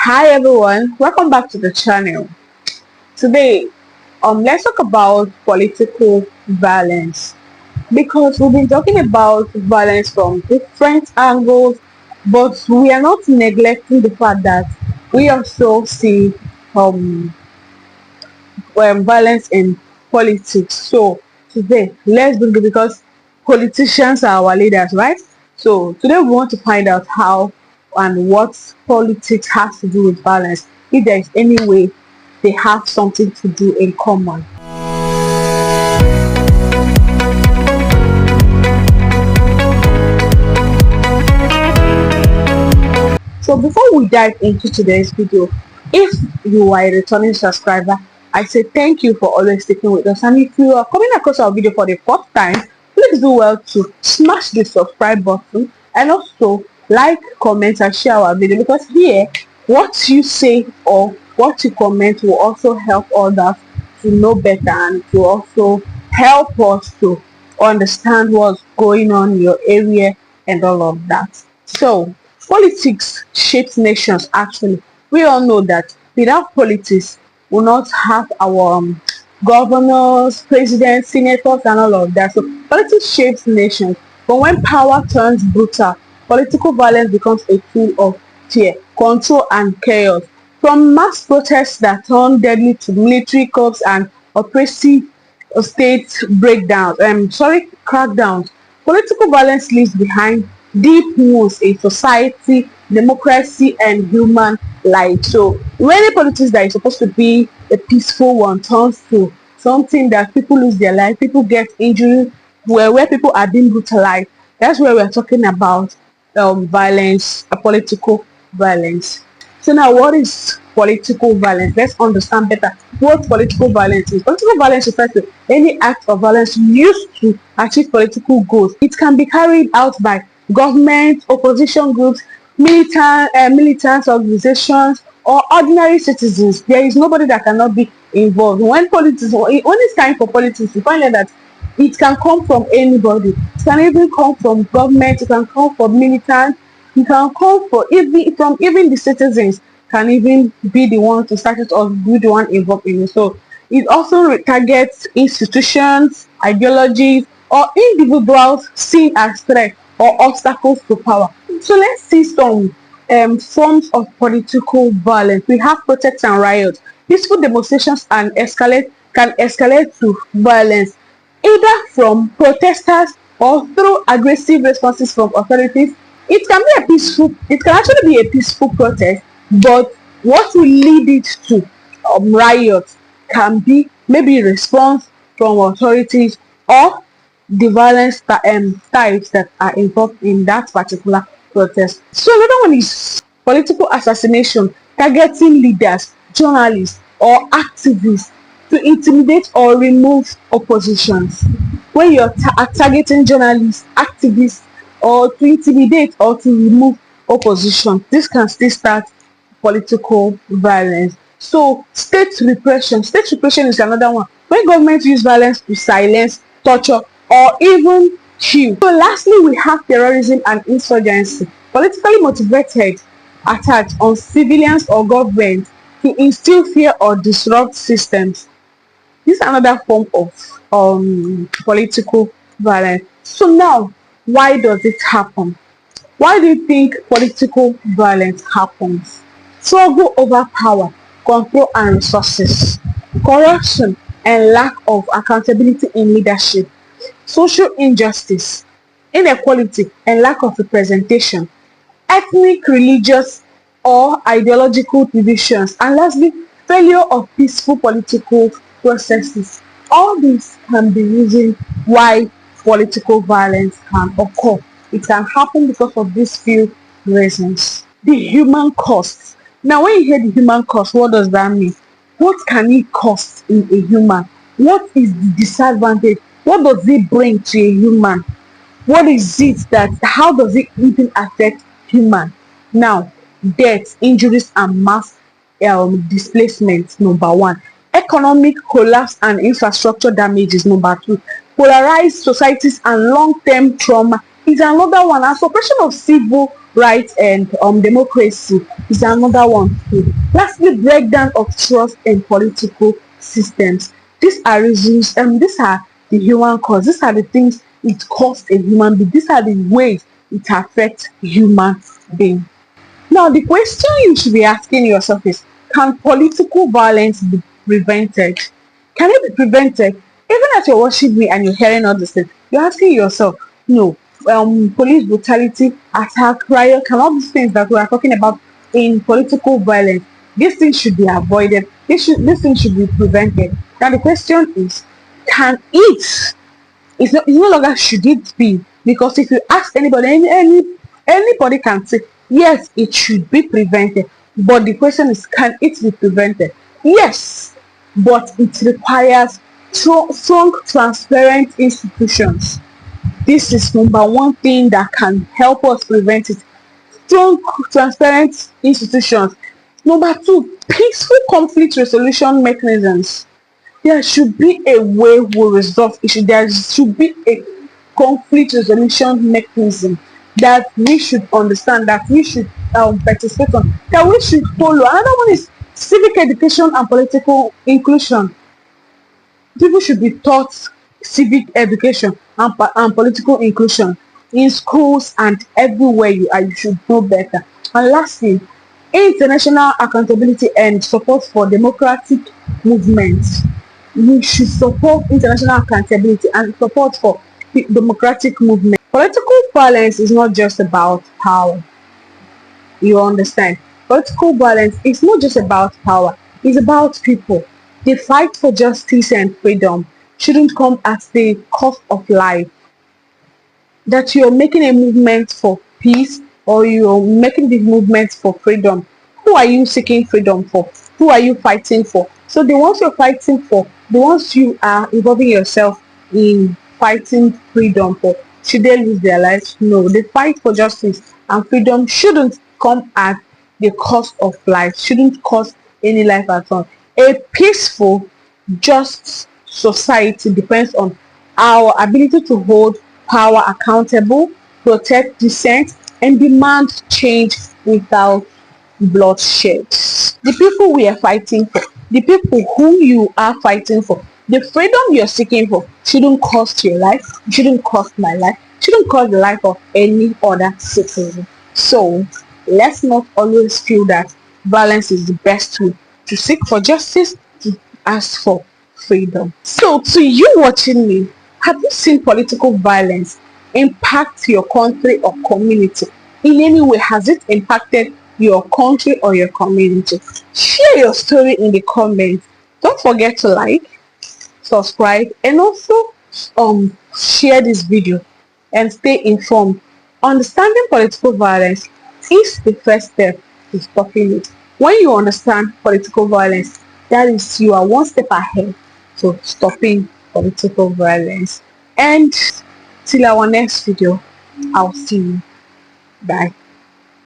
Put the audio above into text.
Hi everyone, welcome back to the channel. Today, let's talk about political violence because we've been talking about violence from different angles, but we are not neglecting the fact that we also see um, violence in politics. So today, let's bring it because politicians are our leaders, right? So today we want to find out how and what politics has to do with violence. If there is any way they have something to do in common. So before we dive into today's video, if you are a returning subscriber, I say thank you for always sticking with us. And if you are coming across our video for the first time, please do well to smash the subscribe button and also like, comment and share our video, because here what you say or what you comment will also help others to know better and to also help us to understand what's going on in your area and all of that. So politics shapes nations actually. We all know that without politics, we'll not have our governors, presidents, senators, and all of that. So politics shapes nations. But when power turns brutal, political violence becomes a tool of fear, control, and chaos. From mass protests that turn deadly to military coups and oppressive state breakdowns, crackdowns, political violence leaves behind deep wounds in society, democracy, and human life. So many politics that is supposed to be a peaceful one turns to something that people lose their life, people get injured, where people are being brutalized. That's where we're talking about violence, political violence. So now, what is political violence? Let's understand better what political violence is. Political violence refers to any act of violence used to achieve political goals. It can be carried out by government, opposition groups, militant organizations, or ordinary citizens. There is nobody that cannot be involved. When it's time for politics, you find out that it can come from anybody. It can even come from government. It can come from militants. It can come from even the citizens. Can even be the one to start it or be the one involved in it. So it also targets institutions, ideologies, or individuals seen as threats or obstacles to power. So let's see some forms of political violence. We have protests and riots. Peaceful demonstrations can escalate to violence, either from protesters or through aggressive responses from authorities. It can actually be a peaceful protest, but what will lead it to riots can be maybe response from authorities or the violence types that are involved in that particular protest. So another one is political assassination, targeting leaders, journalists, or activists to intimidate or remove oppositions. When you're targeting journalists, activists, or to intimidate or to remove opposition, this can still start political violence. So state repression is another one, when government use violence to silence, torture, or even kill. So lastly, we have terrorism and insurgency, politically motivated attacks on civilians or government to instill fear or disrupt systems. This is another form of political violence. So now, why does it happen? Why do you think political violence happens? Struggle over power, control and resources, corruption and lack of accountability in leadership, social injustice, inequality and lack of representation, ethnic, religious or ideological divisions, and lastly, failure of peaceful political processes. All these can be reasons why political violence can occur. It can happen because of these few reasons. The human cost. Now, when you hear the human cost, what does that mean? What can it cost in a human? What is the disadvantage? What does it bring to a human? What is it how does it even affect human? Now, death, injuries, and mass displacement, number one. Economic collapse and infrastructure damages, number two. Polarized societies and long-term trauma is another one. And suppression of civil rights and democracy is another one too. Lastly, breakdown of trust in political systems. These are reasons, these are the human cause. These are the things it costs a human being. These are the ways it affects human being. Now, the question you should be asking yourself is, can political violence be prevented? Can it be prevented? Even as you're watching me and you're hearing all this thing, you're asking yourself, no, police brutality, attack, riot, and all these things that we are talking about in political violence, these things should be avoided. This thing should be prevented. Now, the question is, can it it's no longer should it be, because if you ask anybody, anybody can say yes, it should be prevented, but the question is, can it be prevented? Yes, but it requires strong transparent institutions. This is number one thing that can help us prevent it. Strong transparent institutions. Number two, peaceful conflict resolution mechanisms. There should be a way we resolve issues. There should be a conflict resolution mechanism that we should understand, that we should participate on, that we should follow. Another one is civic education and political inclusion. People should be taught civic education and political inclusion in schools and everywhere you are. You should know better. And lastly, international accountability and support for democratic movements. We should support international accountability and support for the democratic movement. Political violence is not just about power. You understand? Political violence is not just about power. It's about people. The fight for justice and freedom shouldn't come at the cost of life. That you're making a movement for peace or you're making this movement for freedom. Who are you seeking freedom for? Who are you fighting for? So the ones you're fighting for, the ones you are involving yourself in fighting freedom for, should they lose their lives? No. The fight for justice and freedom shouldn't come at the cost of life, shouldn't cost any life at all. A peaceful, just society depends on our ability to hold power accountable, protect dissent, and demand change without bloodshed. The people we are fighting for, the people who you are fighting for, the freedom you're seeking for shouldn't cost your life, shouldn't cost my life, shouldn't cost the life of any other citizen. So let's not always feel that violence is the best way to seek for justice, to ask for freedom. So to you watching me, have you seen political violence impact your country or community? In any way, has it impacted your country or your community? Share your story in the comments. Don't forget to like, subscribe, and also share this video and stay informed. Understanding political violence is the first step to stopping it. When you understand political violence, that is, you are one step ahead to stopping political violence. And till our next video, I'll see you. Bye.